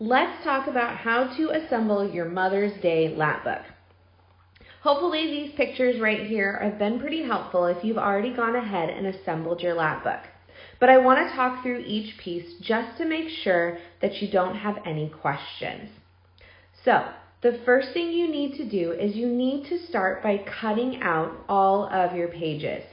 let's talk about how to assemble your Mother's Day Lapbook. Hopefully these pictures right here have been pretty helpful if you've already gone ahead and assembled your Lapbook. But I want to talk through each piece just to make sure that you don't have any questions. So, the first thing you need to do is you need to start by cutting out all of your pages.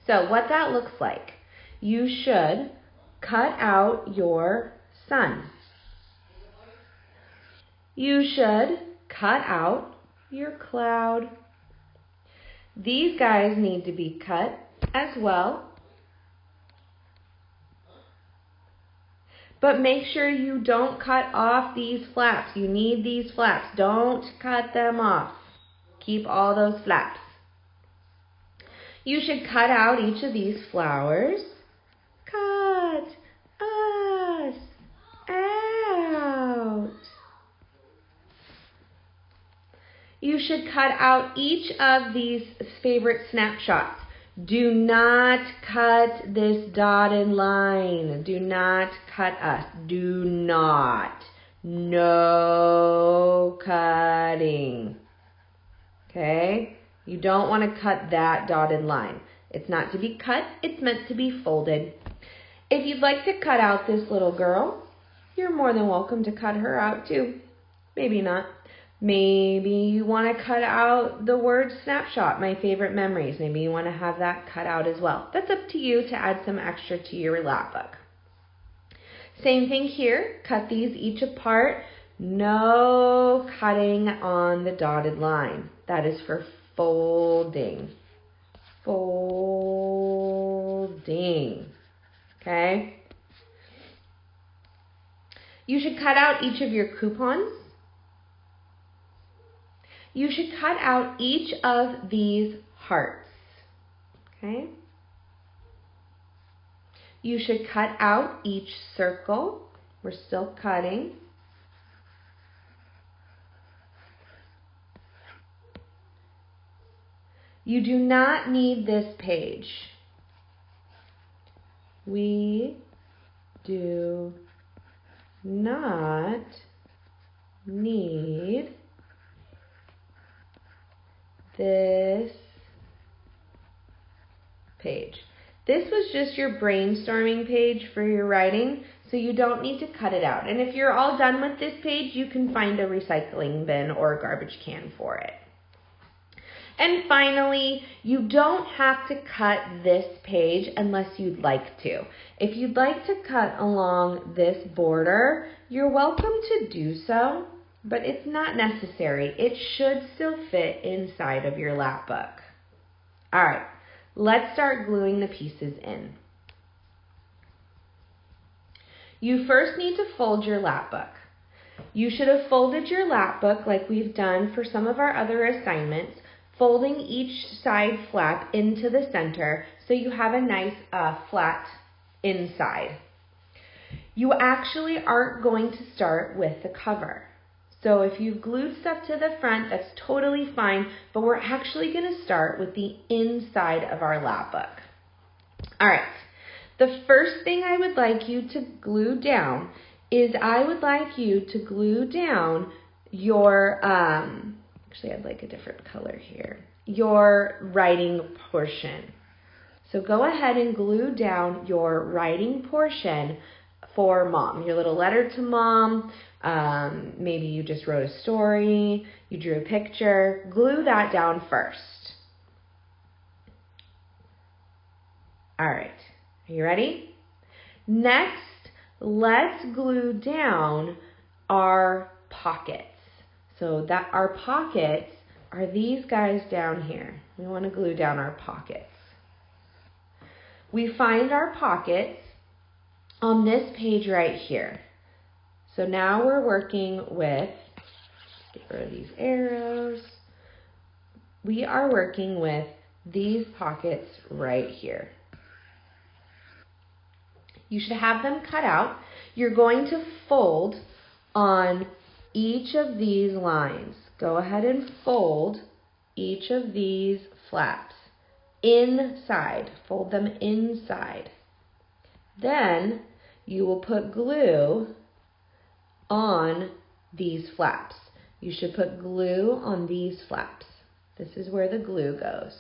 So what that looks like, you should cut out your sun. You should cut out your cloud. These guys need to be cut as well. But make sure you don't cut off these flaps. You need these flaps. Don't cut them off. Keep all those flaps. You should cut out each of these flowers. Cut us out. You should cut out each of these favorite snapshots. Do not cut this dotted line. Do not cut us. Do not. No cutting. Okay? You don't want to cut that dotted line. It's not to be cut. It's meant to be folded. If you'd like to cut out this little girl, you're more than welcome to cut her out too. Maybe not. Maybe you want to cut out the word snapshot, my favorite memories. Maybe you want to have that cut out as well. That's up to you to add some extra to your Lapbook. Same thing here. Cut these each apart. No cutting on the dotted line. That is for folding. Folding. Okay? You should cut out each of your coupons. You should cut out each of these hearts, okay? You should cut out each circle. We're still cutting. You do not need this page. We do not need this page. This was just your brainstorming page for your writing, so you don't need to cut it out. And if you're all done with this page, you can find a recycling bin or a garbage can for it. And finally, you don't have to cut this page unless you'd like to. If you'd like to cut along this border, you're welcome to do so. But it's not necessary. It should still fit inside of your Lapbook. All right, let's start gluing the pieces in. You first need to fold your Lapbook. You should have folded your Lapbook like we've done for some of our other assignments, folding each side flap into the center so you have a nice flat inside. You actually aren't going to start with the cover. So if you've glued stuff to the front, that's totally fine, but we're actually going to start with the inside of our Lapbook. All right, the first thing I would like you to glue down is I would like you to glue down your, actually I'd like a different color here, your writing portion. So go ahead and glue down your writing portion for mom, your little letter to mom. Maybe you just wrote a story, you drew a picture. Glue that down first. All right, are you ready? Next, let's glue down our pockets. So that our pockets are these guys down here. We want to glue down our pockets. We find our pockets on this page right here. So now we're working with, get rid of these arrows. We are working with these pockets right here. You should have them cut out. You're going to fold on each of these lines. Go ahead and fold each of these flaps inside. Fold them inside. Then you will put glue on these flaps. You should put glue on these flaps. This is where the glue goes.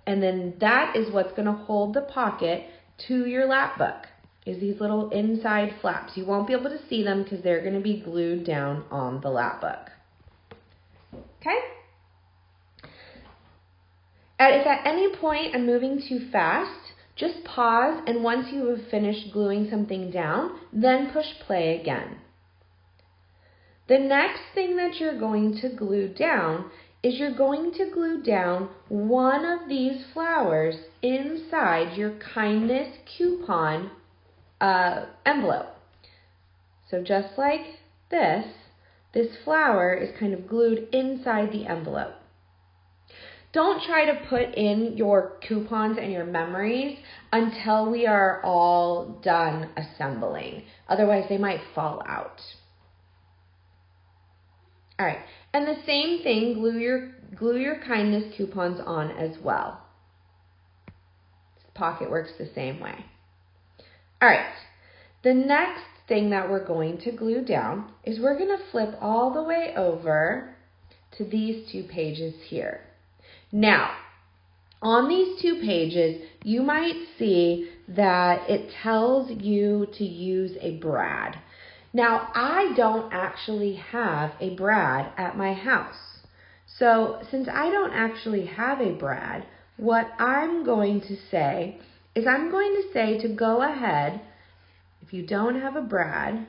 And then that is what's going to hold the pocket to your lap book, is these little inside flaps. You won't be able to see them because they're going to be glued down on the lap book. Okay? If at any point I'm moving too fast, just pause, and once you have finished gluing something down, then push play again. The next thing that you're going to glue down is you're going to glue down one of these flowers inside your kindness coupon envelope. So just like this flower is kind of glued inside the envelope. Don't try to put in your coupons and your memories until we are all done assembling. Otherwise, they might fall out. All right, and the same thing, glue your kindness coupons on as well. This pocket works the same way. All right, the next thing that we're going to glue down is we're going to flip all the way over to these two pages here. Now, on these two pages, you might see that it tells you to use a brad. Now, I don't actually have a brad at my house. So, since I don't actually have a brad, what I'm going to say is I'm going to say to go ahead, if you don't have a brad,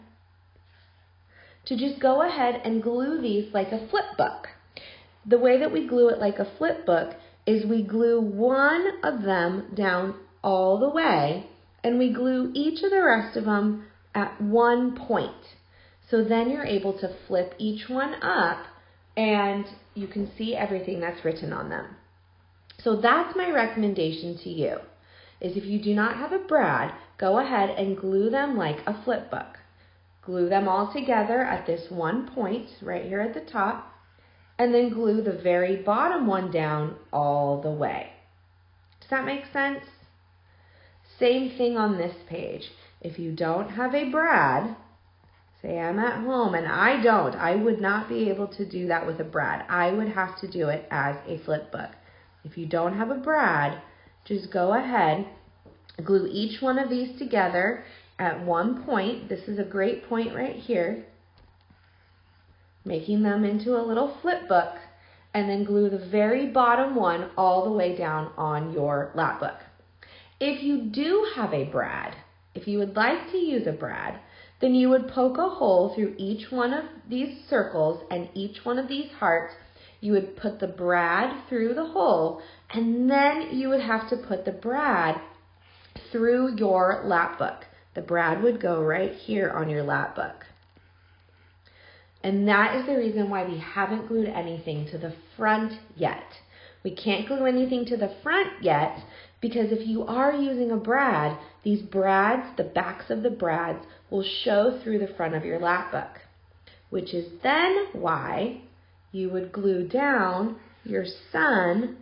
to just go ahead and glue these like a flip book. The way that we glue it like a flip book is we glue one of them down all the way, and we glue each of the rest of them at one point. So then you're able to flip each one up and you can see everything that's written on them. So that's my recommendation to you, is if you do not have a brad, go ahead and glue them like a flip book. Glue them all together at this one point right here at the top, and then glue the very bottom one down all the way. Does that make sense? Same thing on this page. If you don't have a brad, say I'm at home and I would not be able to do that with a brad. I would have to do it as a flip book. If you don't have a brad, just go ahead, glue each one of these together at one point. This is a great point right here, making them into a little flip book, and then glue the very bottom one all the way down on your lap book. If you do have a brad, if you would like to use a brad, then you would poke a hole through each one of these circles and each one of these hearts. You would put the brad through the hole, and then you would have to put the brad through your lap book. The brad would go right here on your lap book. And that is the reason why we haven't glued anything to the front yet. We can't glue anything to the front yet because if you are using a brad, these brads, the backs of the brads, will show through the front of your lap book, which is then why you would glue down your sun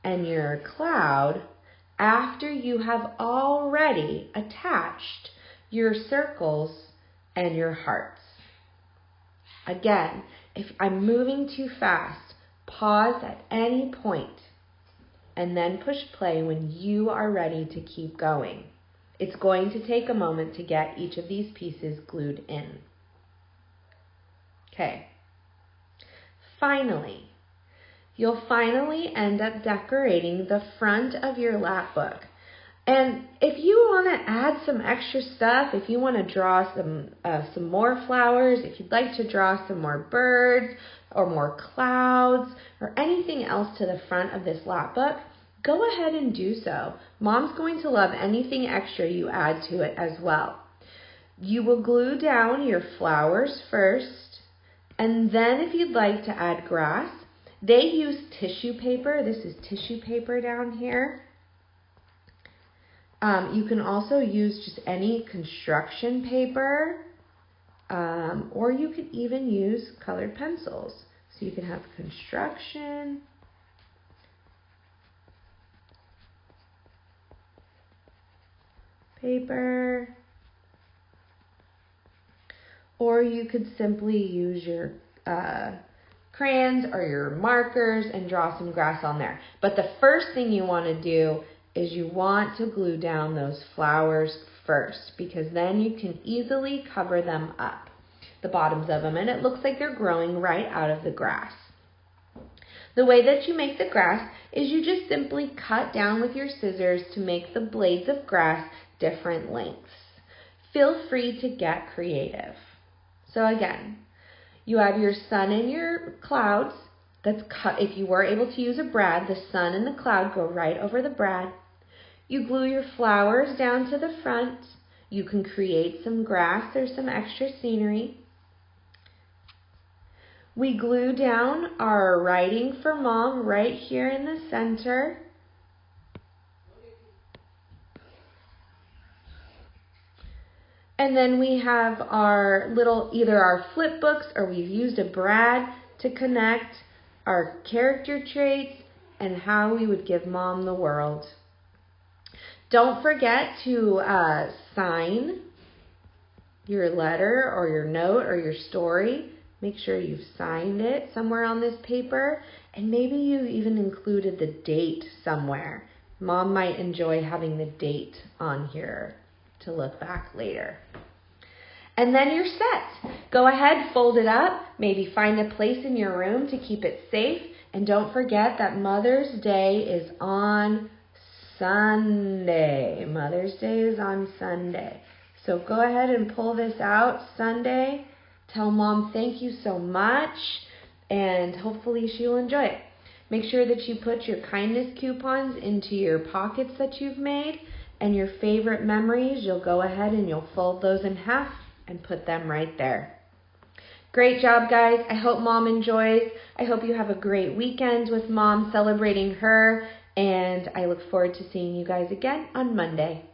and your cloud after you have already attached your circles and your hearts. Again, if I'm moving too fast, pause at any point and then push play when you are ready to keep going. It's going to take a moment to get each of these pieces glued in. Okay. Finally, you'll finally end up decorating the front of your lap book. And if you want to add some extra stuff, if you want to draw some more flowers, if you'd like to draw some more birds or more clouds or anything else to the front of this lap book, go ahead and do so. Mom's going to love anything extra you add to it as well. You will glue down your flowers first, and then if you'd like to add grass, they use tissue paper. This is tissue paper down here. You can also use just any construction paper, or you could even use colored pencils. So you can have construction, paper, or you could simply use your crayons or your markers and draw some grass on there. But the first thing you want to do is you want to glue down those flowers first, because then you can easily cover them up, the bottoms of them, and it looks like they're growing right out of the grass. The way that you make the grass is you just simply cut down with your scissors to make the blades of grass different lengths. Feel free to get creative. So again, you have your sun and your clouds. That's cut. If you were able to use a brad, the sun and the cloud go right over the brad. You glue your flowers down to the front. You can create some grass or some extra scenery. We glue down our writing for Mom right here in the center. And then we have our either our flip books, or we've used a brad to connect our character traits and how we would give Mom the world. Don't forget to sign your letter or your note or your story. Make sure you've signed it somewhere on this paper, and maybe you even included the date somewhere. Mom might enjoy having the date on here to look back later. And then you're set. Go ahead, fold it up, maybe find a place in your room to keep it safe, and don't forget that Mother's Day is on Sunday. Mother's Day is on Sunday. So go ahead and pull this out Sunday. Tell Mom thank you so much, and hopefully she'll enjoy it. Make sure that you put your kindness coupons into your pockets that you've made, and your favorite memories, you'll go ahead and you'll fold those in half and put them right there. Great job, guys. I hope Mom enjoys. I hope you have a great weekend with Mom celebrating her, and I look forward to seeing you guys again on Monday.